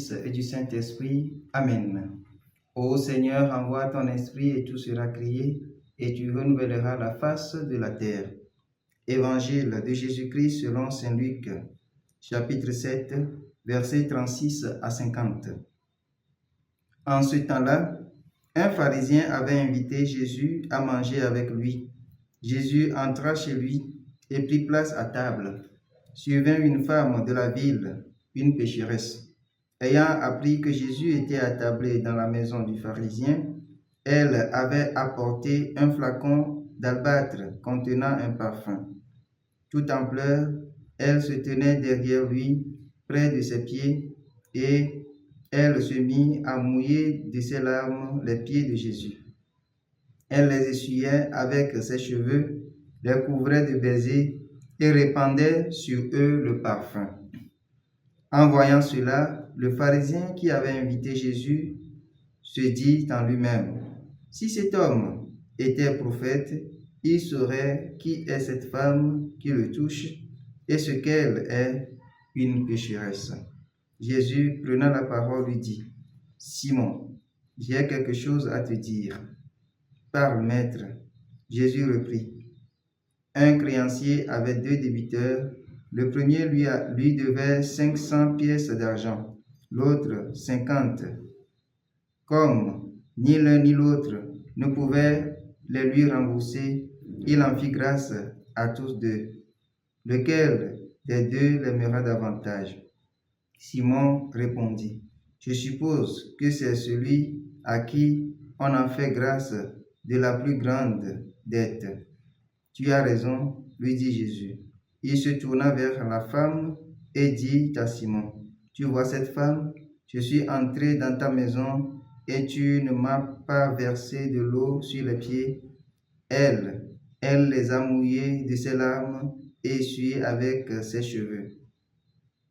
Fils et du Saint-Esprit. Amen. Ô Seigneur, envoie ton esprit et tout sera créé, et tu renouvelleras la face de la terre. Évangile de Jésus-Christ selon saint Luc, chapitre 7, versets 36 à 50. En ce temps-là, un pharisien avait invité Jésus à manger avec lui. Jésus entra chez lui et prit place à table. Survint une femme de la ville, une pécheresse. Ayant appris que Jésus était attablé dans la maison du pharisien, elle avait apporté un flacon d'albâtre contenant un parfum. Tout en pleurs, elle se tenait derrière lui, près de ses pieds, et elle se mit à mouiller de ses larmes les pieds de Jésus. Elle les essuyait avec ses cheveux, les couvrait de baisers et répandait sur eux le parfum. En voyant cela, le pharisien qui avait invité Jésus se dit en lui-même, « Si cet homme était prophète, il saurait qui est cette femme qui le touche et ce qu'elle est, une pécheresse. » Jésus, prenant la parole, lui dit, « Simon, j'ai quelque chose à te dire. » « Parle, maître. » Jésus reprit, « Un créancier avait 2 débiteurs. Le premier lui devait 500 pièces d'argent, l'autre 50. Comme ni l'un ni l'autre ne pouvaient les lui rembourser, il en fit grâce à tous 2. Lequel des 2 l'aimera davantage? Simon répondit, « Je suppose que c'est celui à qui on en fait grâce de la plus grande dette. » « Tu as raison, lui dit Jésus. Il se tourna vers la femme et dit à Simon, « Tu vois cette femme? Je suis entré dans ta maison et tu ne m'as pas versé de l'eau sur les pieds. Elle les a mouillés de ses larmes et essuyés avec ses cheveux.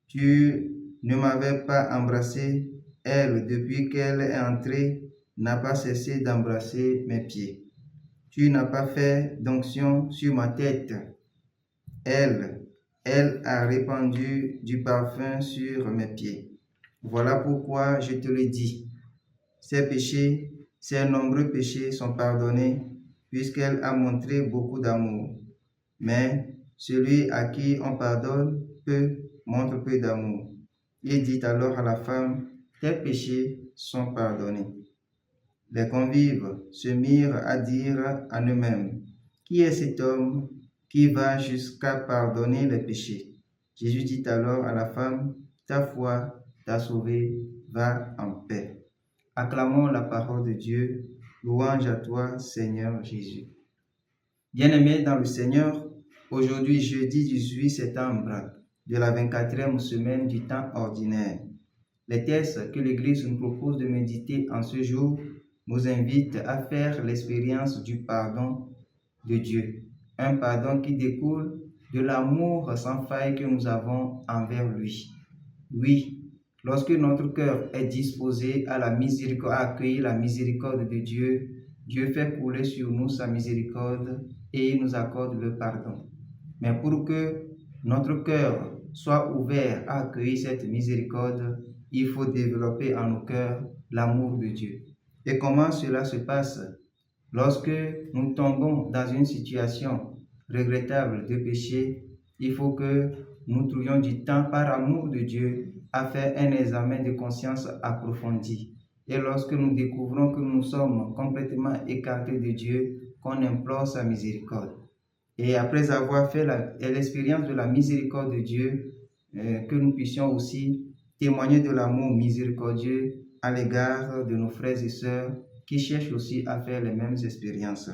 Tu ne m'avais pas embrassé. Elle, depuis qu'elle est entrée, n'a pas cessé d'embrasser mes pieds. Tu n'as pas fait d'onction sur ma tête. Elle a répandu du parfum sur mes pieds. Voilà pourquoi je te le dis. Ses nombreux péchés sont pardonnés, puisqu'elle a montré beaucoup d'amour. Mais celui à qui on pardonne peu montre peu d'amour. » Il dit alors à la femme, « Tes péchés sont pardonnés. » Les convives se mirent à dire en eux-mêmes, « Qui est cet homme qui va jusqu'à pardonner les péchés? » Jésus dit alors à la femme, « Ta foi t'a sauvée, va en paix. » Acclamons la parole de Dieu. Louange à toi, Seigneur Jésus. Bien-aimés dans le Seigneur, aujourd'hui, jeudi 18 septembre de la 24e semaine du temps ordinaire, les textes que l'Église nous propose de méditer en ce jour nous invitent à faire l'expérience du pardon de Dieu, un pardon qui découle de l'amour sans faille que nous avons envers lui. Oui, lorsque notre cœur est disposé à accueillir la miséricorde de Dieu, Dieu fait couler sur nous sa miséricorde et il nous accorde le pardon. Mais pour que notre cœur soit ouvert à accueillir cette miséricorde, il faut développer en nos cœurs l'amour de Dieu. Et comment cela se passe? Lorsque nous tombons dans une situation regrettable de péché, il faut que nous trouvions du temps par amour de Dieu à faire un examen de conscience approfondi. Et lorsque nous découvrons que nous sommes complètement écartés de Dieu, qu'on implore sa miséricorde. Et après avoir fait l'expérience de la miséricorde de Dieu, que nous puissions aussi témoigner de l'amour miséricordieux à l'égard de nos frères et sœurs qui cherchent aussi à faire les mêmes expériences.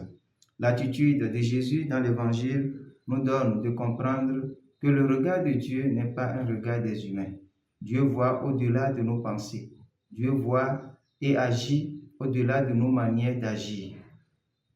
L'attitude de Jésus dans l'Évangile nous donne de comprendre que le regard de Dieu n'est pas un regard des humains. Dieu voit au-delà de nos pensées. Dieu voit et agit au-delà de nos manières d'agir.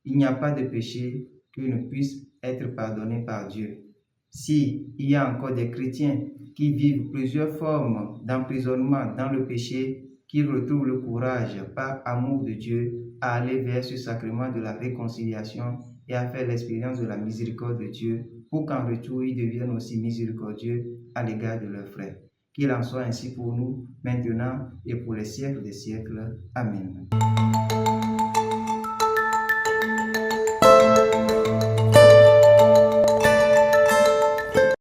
Il n'y a pas de péché qui ne puisse être pardonné par Dieu. S'il y a encore des chrétiens qui vivent plusieurs formes d'emprisonnement dans le péché, qu'ils retrouvent le courage, par amour de Dieu, à aller vers ce sacrement de la réconciliation et à faire l'expérience de la miséricorde de Dieu, pour qu'en retour, ils deviennent aussi miséricordieux à l'égard de leurs frères. Qu'il en soit ainsi pour nous, maintenant et pour les siècles des siècles. Amen.